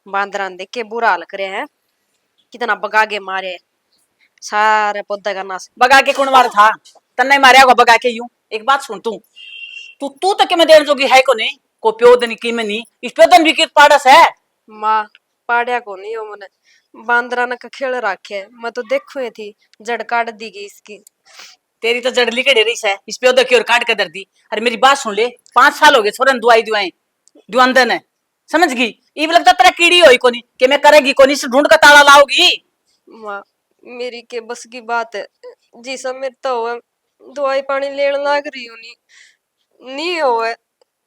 बांदरा ने देख के बुरा हाल करे हैं। कितना बगा के मारे सारे पौधे का नाश। बगा के कौन मारा था? तन्ने मारे होगा बगा के। यूं एक बात सुन, तू तू तू तक के मैं देर जोगी है को नहीं को प्यो दनी की में नहीं इस पे दन भी की पाड़स है। माँ पाड़िया को नहीं हो मने बांदरा ने खेल रखे। मैं तो देखू ही थी जड़ काट दी गई इसकी। तेरी तो जड़ लिकड़ रही है इस पे उधर की ओर काट कर दर दी। अरे मेरी बात सुन ले, 5 साल हो गए छोरन दुआई दुआई दुआंदन है, समझ गई? ये लगता तेरा कीड़ी होई कोनी कि मैं करेगी कोनी से ढूंढ का ताला लाओगी। माँ मेरी के बस की बात है जी सब मेरे तो हुआ दवाई पानी लेने लाग रही हूँ नहीं होए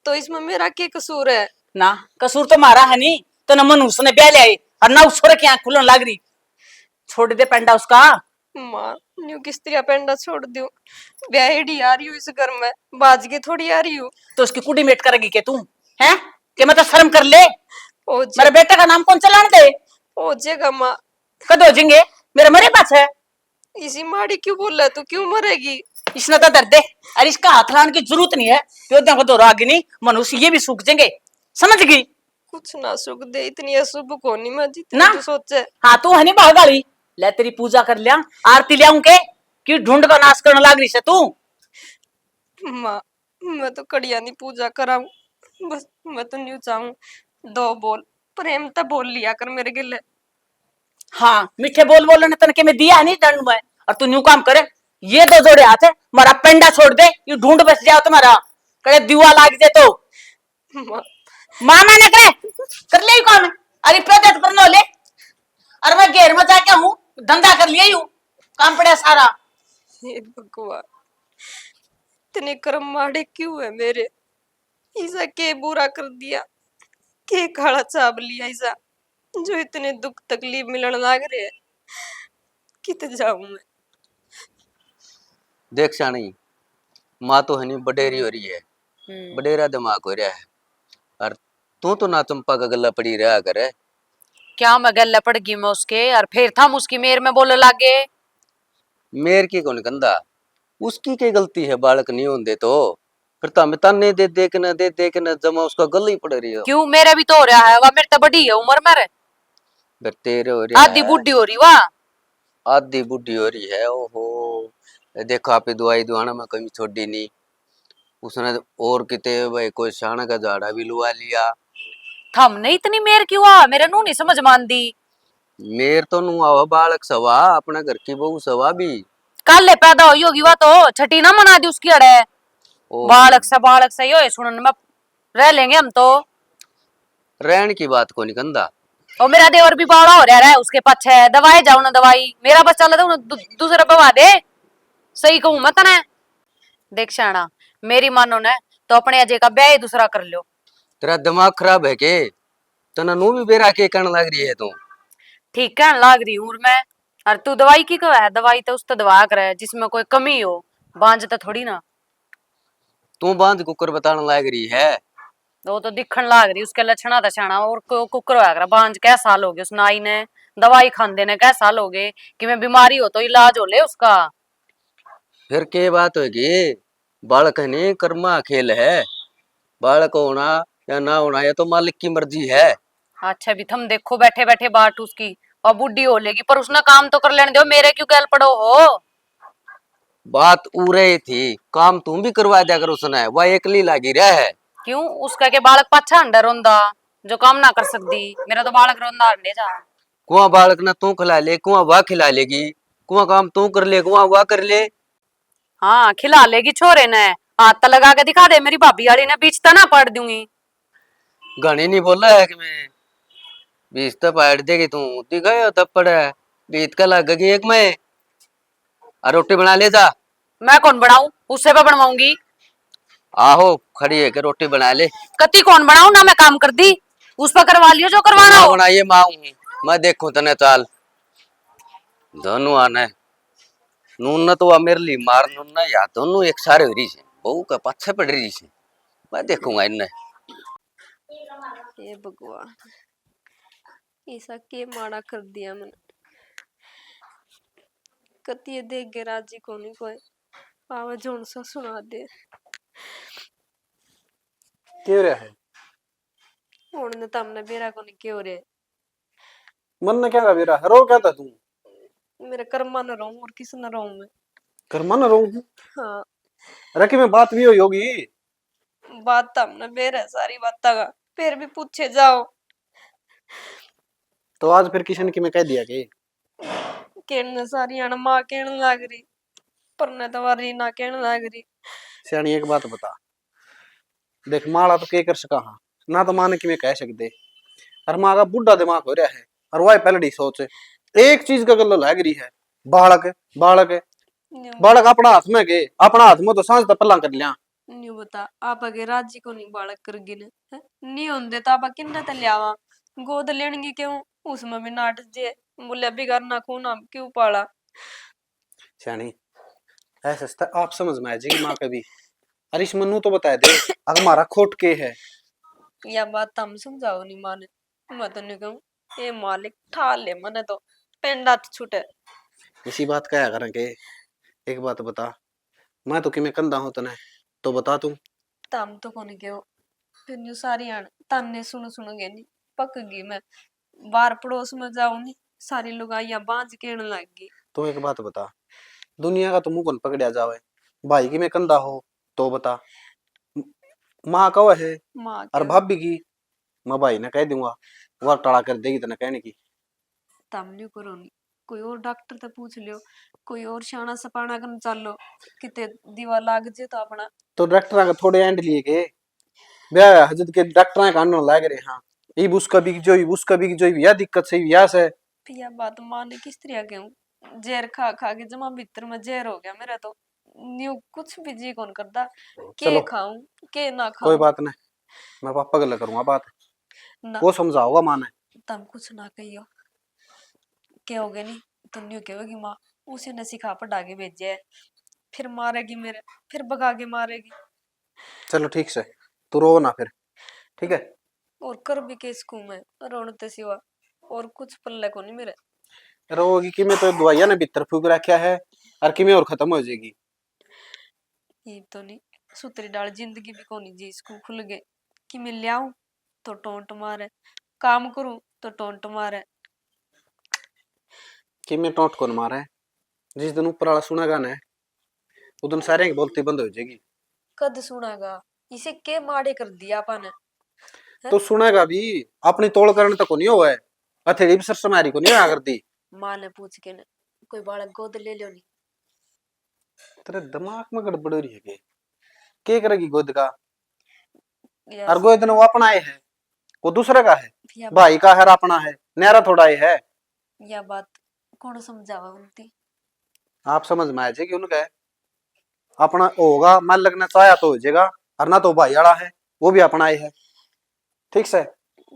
तो इसमें मेरा क्या कसूर है? ना कसूर तो मारा है नहीं तो न मन उसने ब्याह ले आई और ना उस की आंख खुलन लाग रही। छोड़ दे पेंडा उसका। माँ न्यू किस तरह पेंडा छोड़ दूं? ब्याहेड़ी आ रही हूँ इस घर में बाज के थोड़ी आ रही हूँ। तो उसकी कुड़ी मेट करेगी के तू है कि मतलब शर्म कर ले। ओ मेरे बेटे का नाम कौन चलाने दे? ओ जेगा माँ कद हो जाएंगे मेरे मरे पास है। इसी माड़ी क्यों बोल रहा तू क्यों मरेगी? इसने तो दर्द है और इसका हाथ लाने की जरूरत नहीं है। योद्धा को तो राग नहीं मनुष्य ये भी सूख जाएंगे, समझ गई? कुछ ना सुख दे इतनी अशुभ कोनी मैं जितनी ना तू सोचे। हाँ तू हनी भागाली ले तेरी पूजा कर लिया आरती लियाऊं के कि ढूंढ का नाश करने लाग रही से तू। माँ मैं तो कड़िया नहीं पूजा कराऊं बस मैं तो न्यू चाहूं दो बोल प्रेम तो बोल लिया कर मेरे गिले। हाँ मीठे बोल बोल ने तनके में दिया नहीं दंड में और तू न्यू काम करे। ये दो जोड़े हाथ है मारा पेंडा छोड़ दे ये ढूंढ बस जाओ तुम्हारा करे दिवा लाग जाए तो। माँ मामा ने करे कर ले काम अरे पैदा तो करना ले। अरे मैं घेर में जाके हूँ धंधा कर लिया यूं काम पड़ा सारा। हे भगवान इतने कर्म माड़े क्यों है मेरे? ऐसा के बुरा कर दिया के काला चाप लिया ऐसा जो इतने दुख तकलीफ मिलने लाग रहे हैं। कित जाऊं मैं? देख शानी माँ तो हनी बडेरी हो रही है, बडेरा दिमाग हो रहा है और तू तो ना चंपा का गला पड़ी रहा करे। क्या मैं गल पड़ गई मैं उसके और फिर था उसकी मेर में बोलने लागे। मेर की कौन गंदा उसकी क्या गलती है? बालक नहीं होंगे तो फिर तो हमें ताने दे देख न जमा उसका गला ही पड़ रही हो। क्यों मेरा भी तो हो रहा है वह मेरे तो बड़ी है उम्र मेरे फिर तेरे हो रहा आधी है बुढ़ी हो रही वाह। आधी बुढ़ी हो रही है। ओहो देखो आप दवाई दुआना में कभी छोड़ी नहीं उसने और किते भाई कोई शाना का झाड़ा भी लुआ लिया। थमने इतनी मेर क्यों आ मेरे नू नहीं समझ मान दी। मेर तो नु आवा बालक सवा अपना घर की बहू सवा भी कल पैदा हुई होगी वह तो छठी ना मना दी उसकी अड़े। ओ बालक सा यो सुनने में रह लेंगे हम तो। रहन की बात को नहीं कंदा। और मेरा देवर भी बावड़ा हो रहा है उसके पीछे दवाई जाओ ना दवाई मेरा बच्चा लगा दूसरा बवा दे। सही कहूं मत ना देख शाना मेरी मानो ने तो अपने अजय का ब्याह ही दूसरा कर लो। तेरा दिमाग खराब है के तना नु भी बेरा के कण लग रही है तू। ठीक कहने लाग रही हूं मैं। और तू दवाई की क्यों है? दवाई तो उस तो दवा करे जिसमें कोई कमी हो बांझ तो थोड़ी ना। तू बांध कुकर बताने लग रही है। वो तो दिखन लाग रही उसके लक्षणा दशाना और कुकर होया कर बांझ कै साल हो गए उस नाई ने दवाई खांदे ने कै साल हो गए कि मैं बीमारी हो तो इलाज हो ले उसका। फिर के बात होगी? बालक है नहीं कर्मा खेल है। बालक होना या ना होना ये तो मालिक की मर्जी है। अच्छा भी थम देखो बैठे बैठे बाट उसकी और बुढ़ी हो लेगी पर उसने काम तो कर लेने दो मेरे क्यों गैल पड़ो हो। बात उरे थी काम तुम भी करवा दिया कर उसने वह एकली लागी रहा है। क्यों उसका के बालक पाछा अंडा रोंदा जो काम ना कर सकती मेरा तो बालक रोंदा अंडे जा। कुआ बालक ना तू खिला ले कुआ वह खिला लेगी कुआ काम तू कर ले कुआ वह कर ले। हाँ खिला लेगी छोरे ने हाथ तो लगा के दिखा दे मेरी भाभी वाली ने बीच तो ना पड़ दूंगी। घनी नहीं बोला है कि मैं बीस तो पाड़ देगी तू दिखायो थप्पड़ है बीत का लगेगी एक में और रोटी बना ले जा। मैं कौन बनाऊं उससे पे बनवाऊंगी। आहो खड़ी है के रोटी बना ले। कति कौन बनाऊं ना मैं काम कर दी उस पर करवा लियो जो करवाना माँ हो। बनाइए माँ हूँ मैं देखूं तने चाल दोनों आने नून तो वह मेरे लिए मार नून या दोनों एक सारे हो रही है बहू का पच्छे पड़ रही है मैं देखूंगा इन्हें। हे भगवान ऐसा के माड़ा कर दिया मैंने। कति ये देख के राजी को नहीं कोई आवाज जोन सा सुना दे। क्यों रहा है? उन्होंने तमने बेरा को नहीं क्यों रे मन ने क्या का बेरा रो क्या था तू? मेरे कर्मा न रहूं और किस न रहूं मैं। घर मन रो हाँ, रखी में बात भी हुई होगी। बात तो हमने बेर है सारी बात का, फिर भी पूछे जाओ। तो आज फिर किशन की मैं कह दिया कि कहने सारी अन माँ कहने लाग रही, पर ने तो वारी ना कहने लाग रही। सियानी एक बात बता, देख माला तो के कर सका हाँ ना, तो माने कि मैं कह सकते। और माँ का बुढ़ा दिमाग हो रहा है, और वह पहले सोच एक चीज का गल लग रही है, बालक बालक न्यू बालक अपना हाथ में के अपना हाथ में तो सांझ तक पल्ला कर लिया। न्यू बता, आप अगे राजी को नहीं बालक करगी ने हैं? नहीं होंदे तो आप किन्ने ते लियावा, गोद लेणगी क्यों, उसमें भी नाट जे बोले बिगाड़ ना खून हम क्यों पाला। सियानी ऐसा सस्ता आप समझ में आ जाएगी माँ कभी। अरे इस मनु तो बता दे अगर हमारा खोट के है। या बात तो हम समझाओ नहीं माने, मैं तो नहीं कहूँ ए मालिक ठाल ले मने तो पेंडा तो छूटे। इसी बात कहा करेंगे। एक बात बता, मैं तो कि मैं कंधा हूं तने तो बता तू। तम तो कोनी के फिर न्यू सारी आन ताने सुनोगे नहीं, पक गई मैं। बार पड़ोस में जाऊं नहीं, सारी लुगाइयां बांझ कहने लग गई। तो एक बात बता, दुनिया का तो मुंह कौन पकड़िया जावे, भाई की मैं कंधा हो तो बता। माँ कहो है माँ और के भाभी की मैं भाई ने कह दूंगा, वह टाड़ा कर देगी तने कहने की। तम न्यू करो नहीं, कोई और डॉक्टर से पूछ लियो, कोई और शाना सपाना कर चलो, किते दीवा लाग जे तो अपना। तो डॉक्टर का थोड़े एंड लिए के ब्याह हजत के डॉक्टर का आंदोलन लाग रहे हाँ, ई उसका भी जो उसका भी जो यह दिक्कत से यह से। पिया बात माने किस तरह के हूँ, जहर खा खा के जमा भीतर में जहर हो गया मेरा तो। न्यू कुछ भी जी कौन करता, के चलो खाऊं के ना कोई खाऊं। बात नहीं, मैं पापा गल करूंगा बात, ना वो समझाओगा माँ ने। तम कुछ ना कहियो, कहोगे नहीं तो न्यू कहोगी माँ उसे ने सिखा पढ़ा के भेजे है, फिर मारेगी मेरे, फिर भगा के मारेगी। चलो ठीक से तू रो ना फिर, ठीक है। और कर भी के इसको मैं रोने ते सिवा और कुछ पल्ले को नहीं मेरे। रोगी कि मैं तो दवाइयां ने भीतर फूक रखा है और कि मैं और खत्म हो जाएगी। ये तो नहीं सुतरी डाल जिंदगी भी कोनी जी इसको खुल गए, कि मैं लियाऊं तो टोंट मारे, काम करूं तो टोंट मारे। कि मैं टोंट कौन मारा है, जिस दिन ऊपर वाला सुनेगा ना उस दिन सारे की बोलती बंद हो जाएगी। कद सुनागा, इसे के माड़े कर दिया अपन हैं? तो सुनेगा भी, अपनी तोड़ करने तक को नहीं हुआ है, हथेली भी सरसमारी को नहीं होया करती। माँ ने पूछ के ने कोई बालक गोद ले लो नहीं। तेरे दिमाग में गड़बड़ हो रही है के करेगी गोद का, या और गोद ने वो अपना है वो दूसरे का है, या, भाई का है अपना है, न्यारा थोड़ा ही है। या बात कौन समझावा उनती। आप समझ में आ जाएगी उनका है अपना होगा, मन लगना चाहे तो हो जाएगा, और ना तो भाई वाला है वो भी अपना ही है, ठीक से।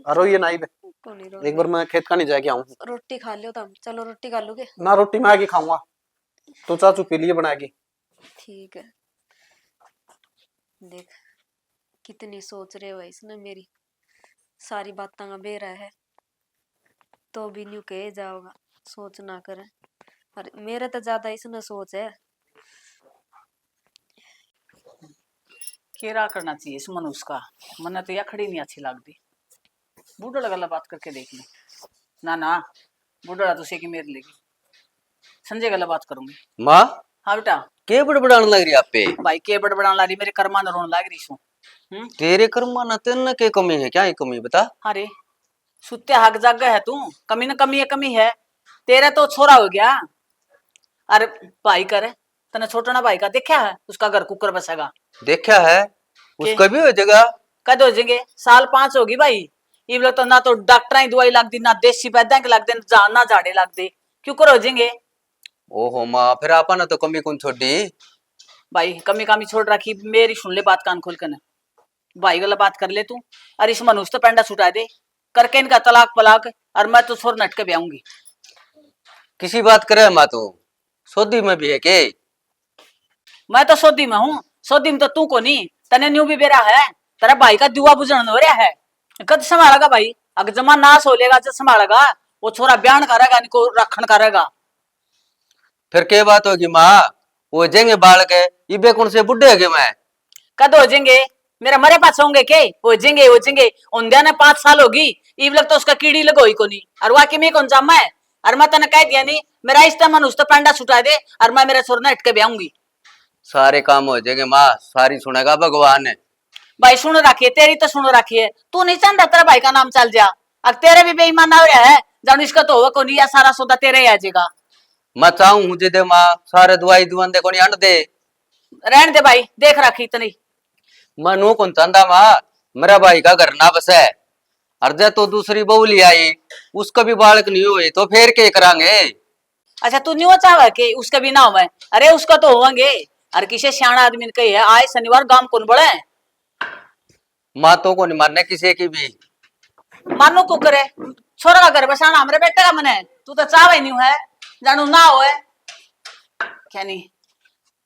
और ये नहीं कोनी एक बार मैं खेत का नहीं जाके आऊं, रोटी खा लियो तुम, चलो रोटी खा लोगे। ना रोटी मैं आगे खाऊंगा तो चाचू के लिए बनाएगी। ठीक है, देख कितनी सोच रहे हो इसने मेरी, सारी बातें का बेरा है तो भी न्यू कहे जाओगा, सोच ना करे। अरे मेरे तो ज्यादा इसने सोच है। केरा करना चाहिए इस मनुष्य का, मन तो यह खड़ी नहीं अच्छी लगती। बूढ़ा लगा बात करके देख ली ना ना, बूढ़ा तो की मेरे लेगी, संजय गला बात करूंगी। माँ हाँ बेटा। के बड़बड़ाने लग रही आप पे? भाई के बड़बड़ाने ला रही, मेरे कर्मा न रोने लग रही सू। तेरे कर्मा न तेन के कमी है, क्या है कमी बता। अरे सुत्ते हक जाग है तू, कमी न कमी है, कमी है तेरा तो छोरा हो गया। अरे भाई करे तने छोटा ना भाई का देखा है, उसका घर कुकर बसेगा देखा है उसका भी हो जाएगा। कद हो जाएंगे, साल 5 होगी भाई। ये लोग तो ना तो डॉक्टर ही दवाई लग दी, ना देसी वैद्य के लग दे, ना झाड़े लग दे, क्यों कर हो जाएंगे। ओहो माँ फिर आपा ने तो कमी कौन छोड़ी। भाई कमी कमी छोड़ रखी, मेरी सुन ले बात कान खोल कर, भाई वाला बात कर ले तू। अरे इस मनुष्य तो पेंडा छुटा दे करके इनका तलाक पलाक, और मैं तो छोर नट के भी आऊंगी। किसी बात करे माँ तो सोदी में भी है के? मैं तो सौदी में हूँ, सौदी में तो तू को नहीं, तने न्यू भी बेरा है, तेरा भाई का दुआ बुझन हो रहा है। कद संभालेगा भाई, अगर जमा नाश हो लेगा जब संभालेगा, वो छोरा बयान करेगा, इनको रखन करेगा। फिर के बात होगी माँ, वो जेंगे बाल के इबे कौन से बुढ़े है मैं। कद हो जाएंगे, मेरा मरे पास होंगे के हो जाएंगे, हो जाएंगे उन्दिया ने 5 साल होगी, इब लग तो उसका कीड़ी लगोई को नहीं और वाकई में कौन जामा है। और मैं तने कह दिया नहीं मेरा इस मन उस तो पंडा छुटा दे और मैं मेरा छोरना हटके ब्याऊंगी। सारे काम हो जाएंगे माँ, सारी सुनेगा भगवान है। भाई सुन रखिए तेरी तो सुन रखिए, तू नहीं चाहता तेरा भाई का नाम चल जा। अब तेरे भी बेईमान हो रहा है जान इसका तो होगा को नहीं, या सारा सौदा तेरे ही आ जाएगा। मैं चाहूं मुझे दे माँ, सारे दवाई दुआन दे को नहीं अंड दे। रहने दे भाई, देख रखी इतनी मैं नो कौन चाहता माँ, मेरा भाई का घर ना बस है। अर्जा तो दूसरी बहू ले आई, उसका भी बालक नहीं हुए तो फिर क्या करांगे। अच्छा तू नहीं चाहवा कि उसका भी ना हुआ। अरे उसका तो होंगे। और किसी सियाणा आदमी ने कही है आए शनिवार गांव कौन बड़े माँ तो को नहीं मारने किसी की भी। मानो को करे छोरा का घर बसाना हमारे बेटे का मन है, तू तो चाह ही नहीं है जानू ना हो क्या नहीं।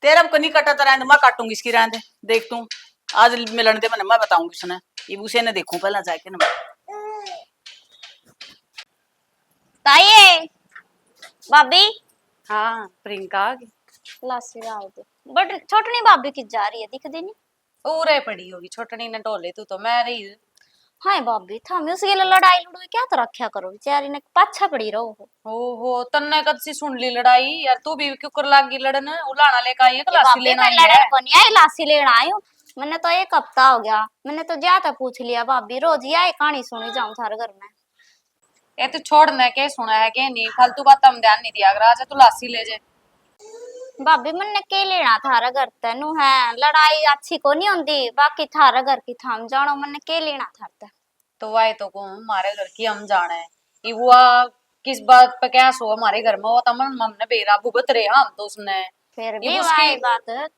तेरा को नहीं कटा तो मैं काटूंगी इसकी रहने देख तू आज मिलन दे मैं बताऊंगी उसने ये उसे ने देखूं पहला जाके ना। ताये भाभी हाँ प्रियंका आ गई। लासी लाओ दे बट छोटनी भाभी की जा रही है दिख देनी। पूरे पड़ी होगी छोटनी ने टोले तू तो मैं रही। हाय भाभी थम उसके लिए लड़ाई लड़ोई क्या तो रखा करो बेचारी ने पाछा पड़ी रहो हो। ओहो तन्ने कद सी सुन ली लड़ाई यार, तू भी क्यों कर लागी लड़न, उलाना लेकर आई है ये क्लासी भाभी लेना मैं आई लड़न है। को नहीं आई लासी लेना आई हूँ। मैंने तो एक हफ्ता हो गया, मैंने तो ज्यादा पूछ लिया भाभी रोज ही आई कहानी सुनी जाऊं थारे घर में। ये तो छोड़ने के सुना है कि नहीं फालतू बात हम ध्यान नहीं दिया अगर आज तू लासी ले जे। भाभी मैंने के लेना थारा घर तेनू है लड़ाई अच्छी को नहीं होती बाकी थारा घर की थाम जानो मैंने के लेना थारते। तो वाई तो को हमारे घर की हम जाना है ये हुआ किस बात पे क्या सो हमारे घर में वो तमन हमने बेरा भुगत रहे हम तो उसने फिर ये भी उसकी- वाई बात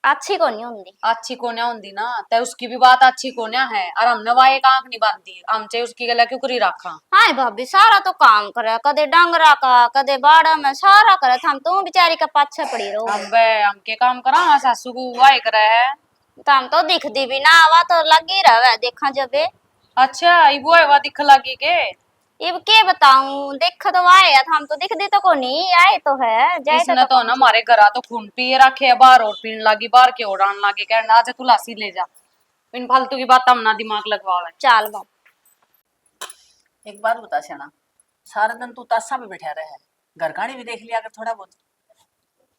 अच्छी को नहीं होती। अच्छी कोन्या होंदी ना ते उसकी भी बात अच्छी कोन्या है और हमने वाई एक आंख नहीं बांधी हम चाहे उसकी गला क्यों करी रखा। हाय भाभी सारा तो काम करे कदे डांगरा का कदे बाड़ा में सारा करे हम तुम बेचारी का पाछे पड़ी रहो। हम के काम करा सासू को वाई करे है। हम तो दिखदी भी ना आवा तो लगी रहे देखा जबे। अच्छा इबो है वा दिख लगी के अब के बताऊं देख तो आए हम तो दिखदी तो को नहीं आए तो है जाए इसने तो ना हमारे घर तो खून पिए रखे है बाहर और पीने लगी बाहर के और आने लगे कहना आज तू लासी ले जा इन फालतू की बात हम ना दिमाग लगवावे। चाल बाप एक बात बता सेना, सारा दिन तू तासा पे बैठा रहे घर कहानी भी देख लिया अगर थोड़ा बहुत।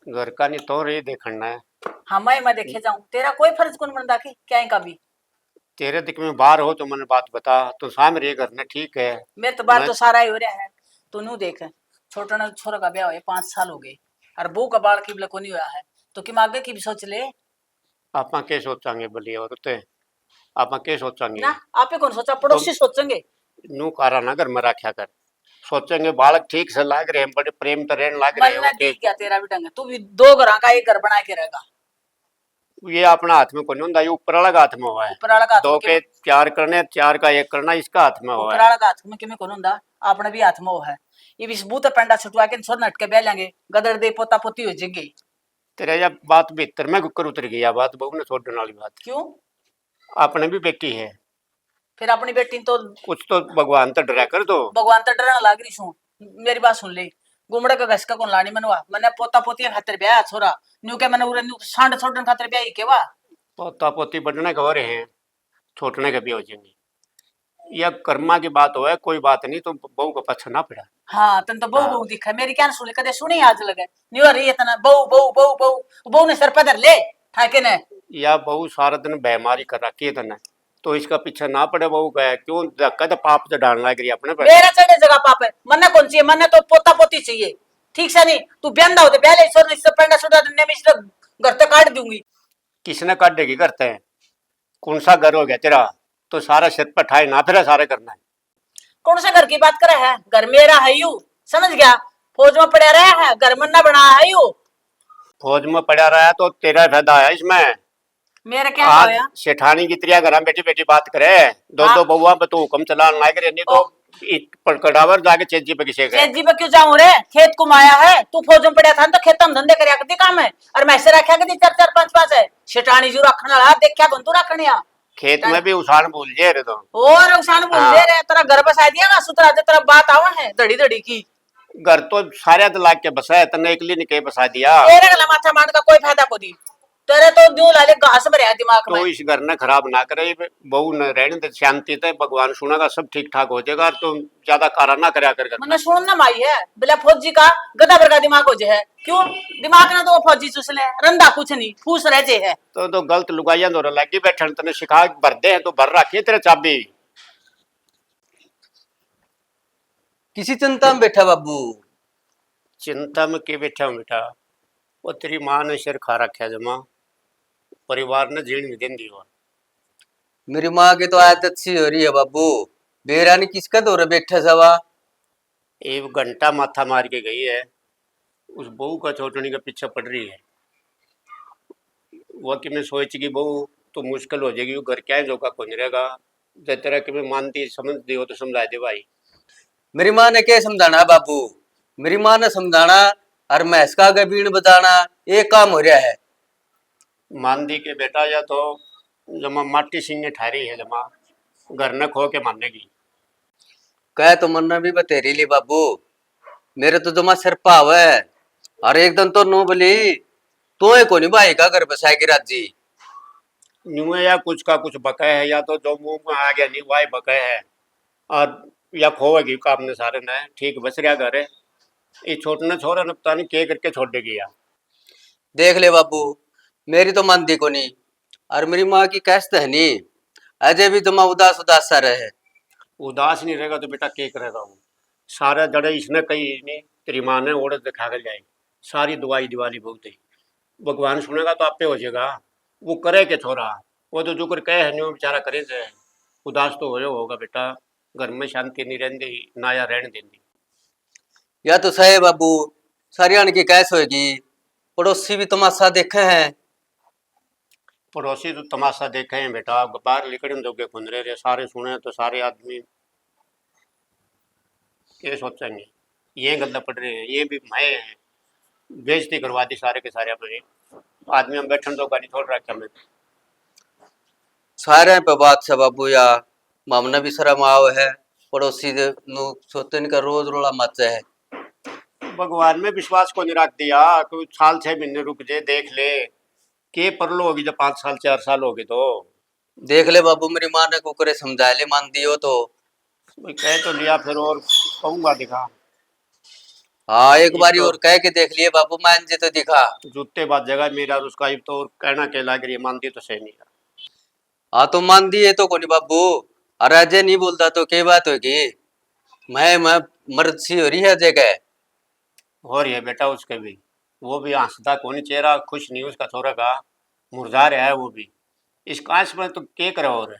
घर का नहीं तो रही देखना है। हाँ मैं देखे जाऊं तेरा कोई फर्ज कौन बनता कि क्या का भी। तेरे दिख में बाहर हो तो मैंने बात बता तो सामने रही घर ने ठीक है। मेरे तो बात मैं- तो सारा ही हो रहा है तू नू देख छोटा ना छोरा का ब्याह हुए 5 साल हो गए और बहू का बाल की को नहीं हुआ है तो कि आगे की भी सोच ले आप के सोचांगे बलिए और ते आप के सोचांगे ना। आपे कौन सोचा पड़ोसी सोचेंगे। नू कारा ना घर में रखा कर सोचेंगे बालक ठीक से लाग रहे हैं बड़े प्रेम तो रहने लाग रहे मन हैं ठीक क्या तेरा भी ढंग है, तू भी 2 घर का एक घर बना के रहेगा। ये अपना हाथ में कोई नहीं होता ये ऊपर वाला का हाथ में हुआ है। ऊपर वाला का हाथ 2 के 4 करने 4 का 1 करना इसका हाथ में हुआ ऊपर है। वाला का हाथ में किमें कौन हुंदा आपने भी हाथ में वो है ये भी सबूत पेंडा छुटवा के छोड़ नट के ब्याह लेंगे गदर दे पोता पोती हो जाएगी। तेरे जब बात भीतर में गुकर उतर गई बात बहू ने छोड़ने वाली बात क्यों अपने भी बेटी है फिर अपनी बेटी तो कुछ तो भगवान तो डरा कर दो। भगवान तो डरने लाग रही छू मेरी बात सुन ले गुमड़े का घस का कौन लानी मनवा मैंने पोता पोती खातिर ब्याह छोरा न्यू के मैंने उरे न्यू सांड छोड़ने खातिर ब्याह ही केवा पोता पोती बढ़ने के हो रहे हैं छोटने के भी हो जाएंगे या कर्मा की बात हो है कोई बात नहीं तो बहू को पछा ना पड़ा। हाँ तन तो बहु बहु दिखा मेरी क्या सुनी कदे सुनी आज लगे न्यू रही है तना बहु बहु बहु बहु बहु ने सर पे धर ले ठाके ने या बहू सारा दिन बेमारी कर रखी है तने तो इसका पीछे ना पड़े बहू गया क्यों धक्का तो पाप तो डालना लग रही अपने पे। मेरा चढ़े जगह पाप है मन्ना कौन चाहिए मन्ना तो पोता पोती चाहिए ठीक से नहीं तू ब्याह हो तो ब्याह ले छोड़ इससे पेंडा छुड़ा देने में इससे घर तक काट दूंगी। किसने काटेगी करते हैं कौन सा घर हो गया तेरा तो सारा सिर पर ठाए ना फिर सारे करना है। कौन सा घर की बात करे है घर मेरा है यू समझ गया फौज में पड़ा रहा है घर मन्ना बना है यू फौज में पड़ा रहा है तो तेरा फायदा है इसमें। मेरा क्या आज होया सेठानी की त्रिया घर बेटी बेटी बात करे दो हाँ। दो बउआ पे तो हुक्म चलान लाग रहे नहीं तो कड़ावर जाके चेजी पे किसे गए। जी पे क्यों जाऊं रे खेत कुमाया है तू फौज में पड़ा था तो खेत में धंधे करया करती काम है और मैं से रखा करती 4 4 5 5 है सेठानी जो रखने वाला देखा कौन तू रखने आ खेत में भी उसाण भूल जे रे तो और उसान बोल दे रे तेरा घर बसा दिया ना सुतरा दे तेरा बात आवा है धड़ी धड़ी की घर तो सारे तो लाग के बसा है तने एकली ने के बसा दिया। तेरे गला माथा मारने का कोई फायदा को दी तेरे तो जो लाले घास भरे है दिमाग में। तो इस घर ने खराब ना करे, बहू न रहने दे शांति से, भगवान सुनेगा सब ठीक ठाक हो जाएगा। और तुम ज्यादा कारा ना करया कर। मैंने सुनना माई है बिला फौजी का गधा भर का दिमाग हो जे है। क्यों दिमाग ना तो वो फौजी चुस ले, रंदा कुछ नहीं फूस रह जे है। तो गलत लुगाइया दो लगी बैठन, तने सिखा भर दे तो भर रखी तेरे चाबी। किसी चिंता में बैठा बाबू? चिंता में के बैठा हूँ बेटा, वो तेरी माँ ने सिर खा रखा जमा, परिवार ने जीण नहीं देंदी। और मेरी माँ की तो आदत अच्छी हो रही है बाबू। बेरानी किसका दौरे बैठा सवा? एक घंटा माथा मार के गई है, उस बहू का छोटनी के पीछे पड़ रही है। वो कि मैं सोच की बहू तो मुश्किल हो जाएगी, वो घर क्या है जो का कौन रहेगा। जब तरह कि मैं मानती समझ दी हो तो समझा दे भाई। मेरी माँ ने क्या समझाना बाबू? मेरी माँ ने समझाना और मैं इसका आगे बीण बताना, एक काम हो रहा है। मान दी के बेटा, या तो जमा माटी सिंह ठहरी है, जमा घर न खो के मानने की। कह तो मन भी बतेरी ली बाबू, मेरे तो जमा सिर पाव है। और एकदम तो नो बोली तो है कोनी भाई का घर बसाए की राजी। न्यू है या कुछ का कुछ बकाए है, या तो जो मुंह में आ गया नहीं वाई बकाए है। और या खोएगी काम ने सारे ने ठीक बस रहा घर है। ये छोटने छोरा ने पता नहीं के करके छोड़ देगी यार। देख ले बाबू, मेरी तो मानती को नहीं और मेरी माँ की कैसे है नहीं, अजय भी जमा उदास उदास सा रहे। उदास नहीं रहेगा तो बेटा के करेगा वो। सारा जड़े इसने कही नहीं, तेरी माँ ने ओढ़ दिखा कर जाएगी। सारी दुआई दिवाली बहुत ही भगवान सुनेगा तो आपे हो जाएगा। वो करे के छोरा, वो तो जो कर कहे है नहीं वो बेचारा करे से। उदास तो होगा बेटा, घर में शांति नहीं रहती ना या रहने देती। या तो सही बाबू, सारियान की कैसे होगी? पड़ोसी भी तमाशा देखे हैं। पड़ोसी तो तमाशा देखे हैं बेटा, बाहर लिकड़न जोगे खुंद रहे सारे सुने तो सारे आदमी ये सोचेंगे ये गंदा पड़ रहे हैं, ये भी मैं हैं। बेइज्जती करवा दी सारे के सारे अपने आदमी। हम बैठन तो गाड़ी छोड़ रखा मैं। सारे पे बात से बाबू, या मामना भी शर्म आव है। पड़ोसी नु सोते का रोज रोला मचे है। भगवान में विश्वास को नहीं रख दिया, कोई साल 6 महीने रुक जाए देख ले के परलो होगी। जब 5 साल 4 साल होगी तो देख ले बाबू, मेरी माँ ने कुकरे समझा ले, मान दियो तो। भाई कह तो लिया, फिर और कहूंगा दिखा। हाँ एक बारी तो और कह के देख लिए बाबू, मान जे तो दिखा। जूते बाद जगह मेरा और उसका तो और कहना के लाग रही है, मानती तो सही नहीं। हाँ तो मान दिए तो कोनी बाबू, और अजय नहीं बोलता तो क्या बात होगी? मैं मर्द सी हो रही है जगह। हो रही है बेटा उसके भी, वो भी हंसता कौन चेहरा खुश नहीं उसका छोरा का, मुरझा रहा है वो भी। इस काश में तो के करे और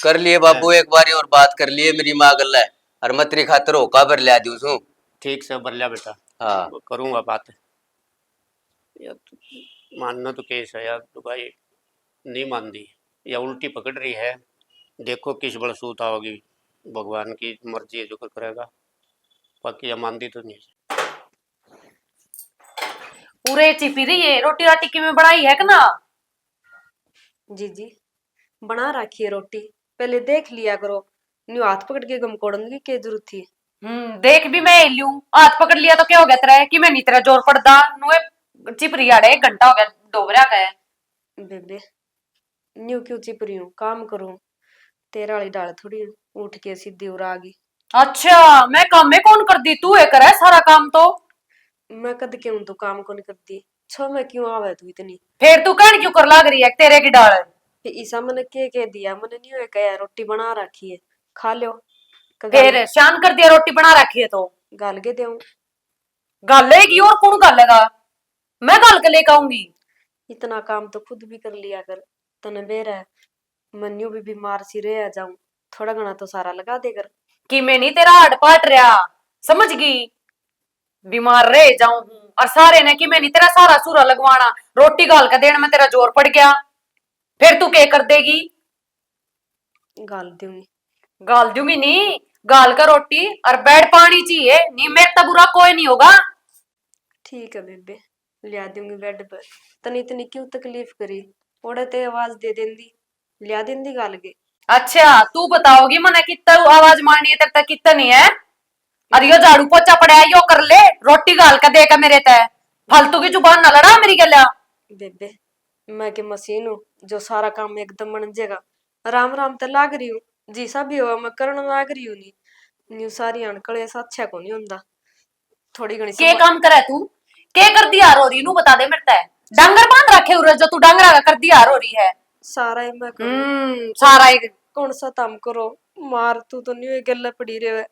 कर लिए बाबू, एक बारी और बात कर लिए मेरी माँ गल्ला है। और मतरी खातर होका भर लिया दी उसू। ठीक से बर लिया बेटा। हाँ करूंगा बात। यार मानना तो केस है यार, तो भाई नहीं मान दी या उल्टी पकड़ रही है। देखो किस बड़ा सूता होगी, भगवान की मर्जी है जो कर करेगा। बाकी या मानती तो नहीं। पूरे चिपी रही है रोटी राटी की में बढ़ाई है कि ना? जी जी बना रखी है रोटी, पहले देख लिया करो। न्यू हाथ पकड़ के गम कोड़न की क्या जरूरत थी? देख भी मैं लूं, हाथ पकड़ लिया तो क्या हो गया तेरा कि मैं नहीं तेरा जोर पड़दा नुए चिप रही आड़े 1 घंटा हो गया डोबरा गया। बेबे न्यू क्यों चिप रही हूँ, काम करूँ। तेरा वाली डाल थोड़ी उठ के सीधी उड़ा गई। अच्छा मैं काम में कौन कर दी, तू है करे सारा काम तो। मैं कद क्यों तू काम को नहीं करती, छो मैं क्यों आवे तू इतनी? फिर तू कहन क्यों कर लाग रही है तेरे की डाल? फिर ईसा मैंने के कह दिया, मैंने नहीं हुआ कहा रोटी बना रखी है खा लो। फिर शान कर दिया रोटी बना रखी है तो गाल के देऊं? गालेगी और कौन गालेगा? मैं गाल के लेकर आऊंगी। इतना काम तो खुद भी कर लिया कर, तने बेर है। मैं यूं भी बीमार सी रह जाऊं, थोड़ा घना तो सारा लगा दे कर। कि मैं नहीं तेरा हाड पाट रहा, समझ गई? बीमार रह जाऊं और सारे ने कि मैं नहीं तेरा सारा सूरा लगवाना, रोटी गाल के देने में तेरा जोर पड़ गया। फिर तू क्या कर देगी? गाल दूंगी। गाल दूंगी नहीं, गाल का रोटी और बेड पानी चाहिए नहीं, मैं तो बुरा कोई नहीं होगा। ठीक है बेबे लिया दूंगी बेड पर। तनी इतनी क्यों तकलीफ करी, ओड़े ते आवाज दे देंदी लिया देंदी गाल के। अच्छा तू बताओगी मने कितना आवाज मारनी है तेरे तक कितना नहीं है? और यो झाड़ू पोछा पड़ा है यो कर ले, रोटी गाल का देगा मेरे तय। फालतू की जुबान ना लड़ा मेरी गला। बेबे मैं कि मशीन हूँ जो सारा काम एकदम बन जाएगा। राम राम तो लाग रही हूँ, जिसा भी हो मैं करने लाग रही हूँ। नहीं न्यू सारी अणकल ऐसा अच्छा को नहीं होता। थोड़ी घनी के काम करे तू? के कर दिया रो रही? नू बता दे मेरे ते। डांगर बांध रखे उरे जो तू डांगरा का कर दिया रो रही है। सारा ही मैं करूँ। सारा एक कौन सा काम करो मार, तू तो नहीं गल्ला पड़ी रहे।